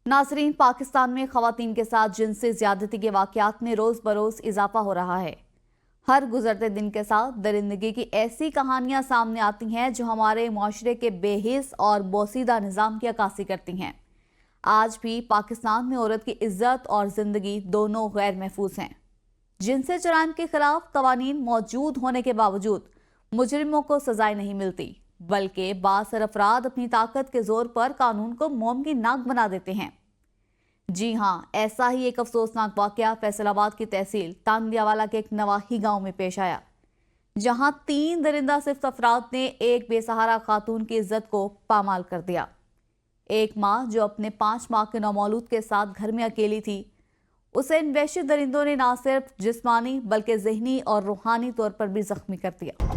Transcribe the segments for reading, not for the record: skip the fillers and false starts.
नाज़रीन, पाकिस्तान में ख़वातीन के साथ जिनसी ज़्यादती के वाक़यात में रोज़ बरोज़ इजाफा हो रहा है। हर गुजरते दिन के साथ दरिंदगी की ऐसी कहानियाँ सामने आती हैं जो हमारे माशरे के बेहिस और बोसीदा निज़ाम की अक्कासी करती हैं। आज भी पाकिस्तान में औरत की इज्जत और ज़िंदगी दोनों गैर महफूज हैं। जिनसी जुराइम के खिलाफ कवानीन मौजूद होने के बावजूद मुजरिमों को सजाएं नहीं मिलती, बल्कि बासर अफराद अपनी ताकत के जोर पर कानून को मोम की नाक बना देते हैं। जी हाँ, ऐसा ही एक अफसोसनाक वाकया फैसलाबाद की तहसील तानदियावाला के एक नवाही गांव में पेश आया, जहां 3 दरिंदा सिर्फ अफराद ने एक बेसहारा खातून की इज्जत को पामाल कर दिया। एक माँ जो अपने 5 माह के नौमौलूद के साथ घर में अकेली थी, उसे इन वहशी दरिंदों ने न सिर्फ जिस्मानी बल्कि ज़हनी और रूहानी तौर पर भी जख्मी कर दिया।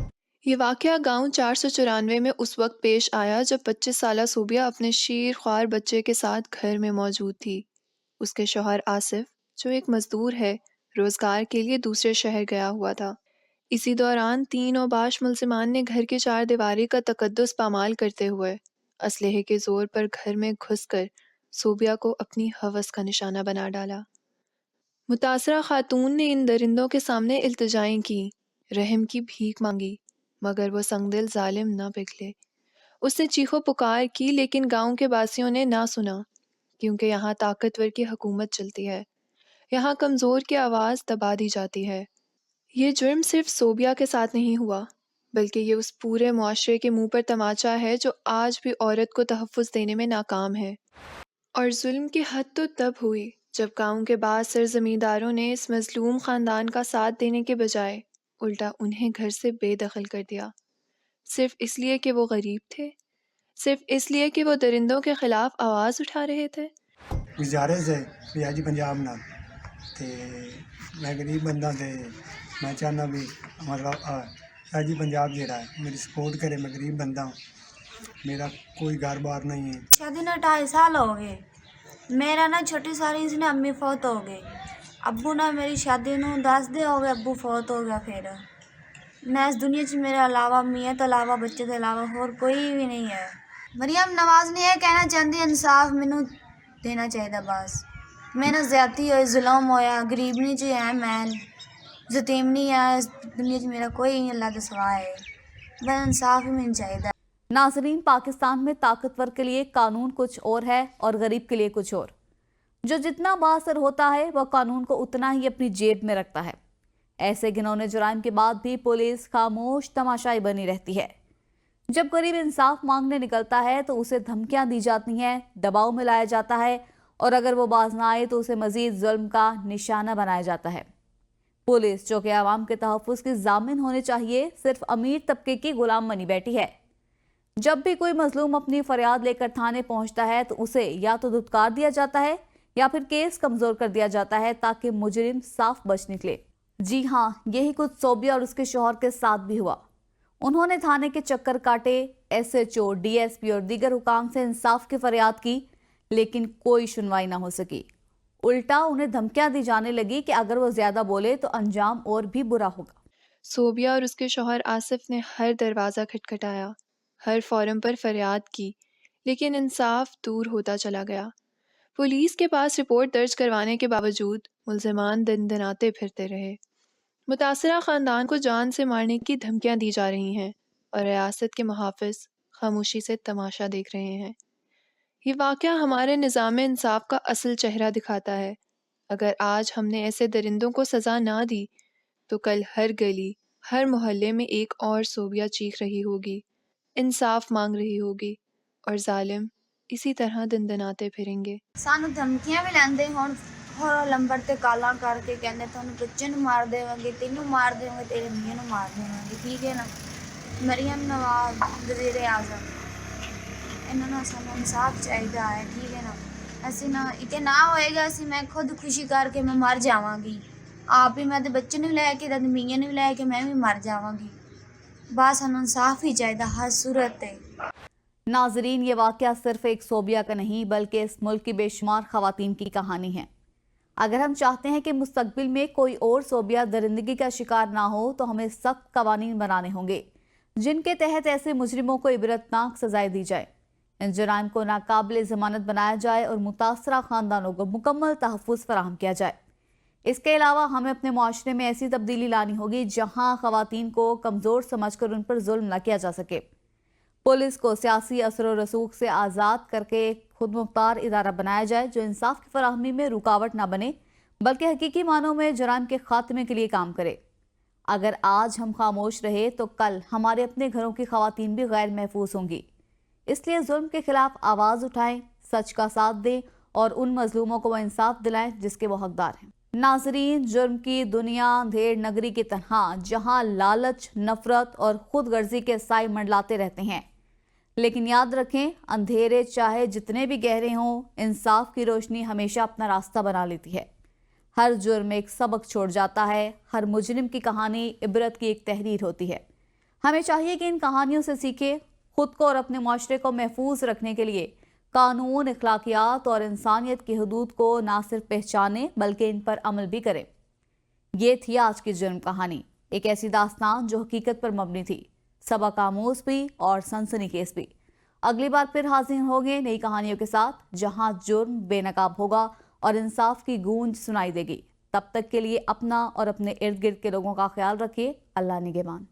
ये वाक़या गांव 494 में उस वक्त पेश आया जब 25 साला सोबिया अपने शीर ख्वार बच्चे के साथ घर में मौजूद थी। उसके शौहर आसिफ, जो एक मजदूर है, रोज़गार के लिए दूसरे शहर गया हुआ था। इसी दौरान 3 औबाश मुलजिमान ने घर की 4 दीवारी का तकद्दुस पामाल करते हुए असलहे के जोर पर घर में घुसकर सोबिया को अपनी हवस का निशाना बना डाला। मुतासरा खातून ने इन दरिंदों के सामने इल्तिजाएं की, रहम की भीख मांगी, मगर वो संगदिल जालिम न पिघले। उसने चीखो पुकार की, लेकिन गांव के बासियों ने ना सुना, क्योंकि यहाँ ताकतवर की हुकूमत चलती है। यहाँ कमज़ोर की आवाज़ दबा दी जाती है। ये जुर्म सिर्फ सोबिया के साथ नहीं हुआ, बल्कि ये उस पूरे मुआशरे के मुंह पर तमाचा है जो आज भी औरत को तहफ़्फ़ुज़ देने में नाकाम है। और जुल्म की हद तो तब हुई जब गांव के बाद सरजमींदारों ने इस मजलूम ख़ानदान का साथ देने के बजाय उल्टा उन्हें घर से बेदखल कर दिया, सिर्फ इसलिए कि वो गरीब थे, सिर्फ इसलिए कि वो दरिंदों के खिलाफ आवाज़ उठा रहे थे। गुजारिश है रियाजी पंजाब नाल ते मैं गरीब बंदा ते मैं चाहना भी हमारा रियाजी पंजाब जेड़ा है मेरी सपोर्ट करे। मैं गरीब बंदा हूँ, मेरा कोई घर बार नहीं है। शादी ना 2.5 साल हो गए। मेरा ना छोटी सारी इसने अम्मी फौत हो गई। अब्बू ना मेरी शादी नू 10 दिन हो गए, अब्बू फौत हो गया। फिर मैं इस दुनिया च मेरे अलावा मियाँ तो अलावा बच्चे के अलावा और कोई भी नहीं है। मरियम नवाज ने यह कहना चाहती इंसाफ मैनू देना चाहिए। बस मैंने ज्यादती होई, जुल्म होया, गरीबनी च है, मैं यतीमनी है। इस दुनिया च मेरा कोई अल्लाह के सिवा है, बस इंसाफ ही मैनू चाहिए। नाज़रीन, पाकिस्तान में ताकतवर के लिए कानून कुछ और है और गरीब के लिए कुछ और। जो जितना बाअसर होता है वह कानून को उतना ही अपनी जेब में रखता है। ऐसे घिनौने जुराइम के बाद भी पुलिस खामोश तमाशाई बनी रहती है। जब गरीब इंसाफ मांगने निकलता है तो उसे धमकियां दी जाती हैं, दबाव में लाया जाता है, और अगर वो बाज ना आए तो उसे मजीद जुल्म का निशाना बनाया जाता है। पुलिस, जो कि आवाम के तहफ़्फ़ुज़ की ज़ामिन होनी चाहिए, सिर्फ अमीर तबके की गुलाम बनी बैठी है। जब भी कोई मजलूम अपनी फरियाद लेकर थाने पहुंचता है तो उसे या तो धुतकार दिया जाता है या फिर केस कमजोर कर दिया जाता है ताकि मुजरिम साफ बच निकले। जी हाँ, यही कुछ सोबिया और उसके शौहर के साथ भी हुआ। उन्होंने थाने के चक्कर काटे, SHO, DSP और दीगर हुकाम से इंसाफ की फरियाद की, लेकिन कोई सुनवाई ना हो सकी। उल्टा उन्हें धमकियां दी जाने लगी कि अगर वो ज्यादा बोले तो अंजाम और भी बुरा होगा। सोबिया और उसके शौहर आसिफ ने हर दरवाज़ा खटखटाया, हर फोरम पर फरियाद की, लेकिन इंसाफ दूर होता चला गया। पुलिस के पास रिपोर्ट दर्ज करवाने के बावजूद मुल्जिमान दनदनाते फिरते रहे। मुतासरा ख़ानदान को जान से मारने की धमकियां दी जा रही हैं और रियासत के मुहाफ़िज़ खामोशी से तमाशा देख रहे हैं। ये वाक़या हमारे निज़ाम इंसाफ का असल चेहरा दिखाता है। अगर आज हमने ऐसे दरिंदों को सज़ा ना दी तो कल हर गली, हर मोहल्ले में एक और सोबिया चीख रही होगी, इंसाफ मांग रही होगी, और जालिम इसी तरह दनदनाते फिरेंगे। सानू धमकियां भी लैंदे हुण होर लंबर ते काला करके कहंदे तुहानू बच्चे नू मार देवांगे, तेनू मार देवांगे, तेरे मियां नू मार देवांगे। ठीक है ना। मरियम नवाज, वज़ीर आज़म, इन्हां नू सानू इंसाफ चाहिदा है। ठीक है ना। ਅਸੀਂ ਨਾ इते ना होएगा ਅਸੀਂ मैं खुद खुशी करके मैं मर जावांगी। आप ही मैं ते बच्चे नू लैके ते मियां नू लैके मैं भी मर जावांगी। बस सानू इंसाफ ही चाहिदा हर सूरत ते। नाजरीन, ये वाक़या सिर्फ एक सोबिया का नहीं बल्कि इस मुल्क की बेशुमार ख़वातीन की कहानी है। अगर हम चाहते हैं कि मुस्तकबिल में कोई और सोबिया दरिंदगी का शिकार ना हो तो हमें सख्त कवानीन बनाने होंगे जिनके तहत ऐसे मुजरिमों को इबरतनाक सजाएं दी जाए। इन जराइम को नाकाबिल जमानत बनाया जाए और मुतासरा खानदानों को मुकम्मल तहफ़्फ़ुज़ फराहम किया जाए। इसके अलावा हमें अपने माशरे में ऐसी तब्दीली लानी होगी जहां ख़वातीन को कमज़ोर समझकर उन पर जुल्म न किया जा सके। पुलिस को सियासी असर व रसूख से आज़ाद करके खुद मुख्तार इदारा बनाया जाए जो इंसाफ की फराहमी में रुकावट न बने बल्कि हकीकी मानों में जराइम के खात्मे के लिए काम करे। अगर आज हम खामोश रहे तो कल हमारे अपने घरों की ख़वातीन भी गैर महफूज होंगी। इसलिए जुल्म के खिलाफ आवाज़ उठाएं, सच का साथ दें और उन मजलूमों को वो इंसाफ दिलाएं जिसके वो हकदार हैं। नाजरीन, जुर्म की दुनिया अंधेर नगरी की तरह जहां लालच, नफरत और खुद गर्जी के साए मंडलाते रहते हैं, लेकिन याद रखें अंधेरे चाहे जितने भी गहरे हों, इंसाफ की रोशनी हमेशा अपना रास्ता बना लेती है। हर जुर्म एक सबक छोड़ जाता है, हर मुजरिम की कहानी इबरत की एक तहरीर होती है। हमें चाहिए कि इन कहानियों से सीखें, खुद को और अपने माशरे को महफूज रखने के लिए कानून, अखलाकियात और इंसानियत की हदूद को ना सिर्फ पहचाने बल्कि इन पर अमल भी करें। ये थी आज की जुर्म कहानी, एक ऐसी दास्तान जो हकीकत पर मबनी थी, सबक आमूज भी और सनसनीखेज भी। अगली बार फिर हाजिर होंगे नई कहानियों के साथ जहां जुर्म बेनकाब होगा और इंसाफ की गूंज सुनाई देगी। तब तक के लिए अपना और अपने इर्द गिर्द के लोगों का ख्याल रखिए। अल्लाह निगहबान।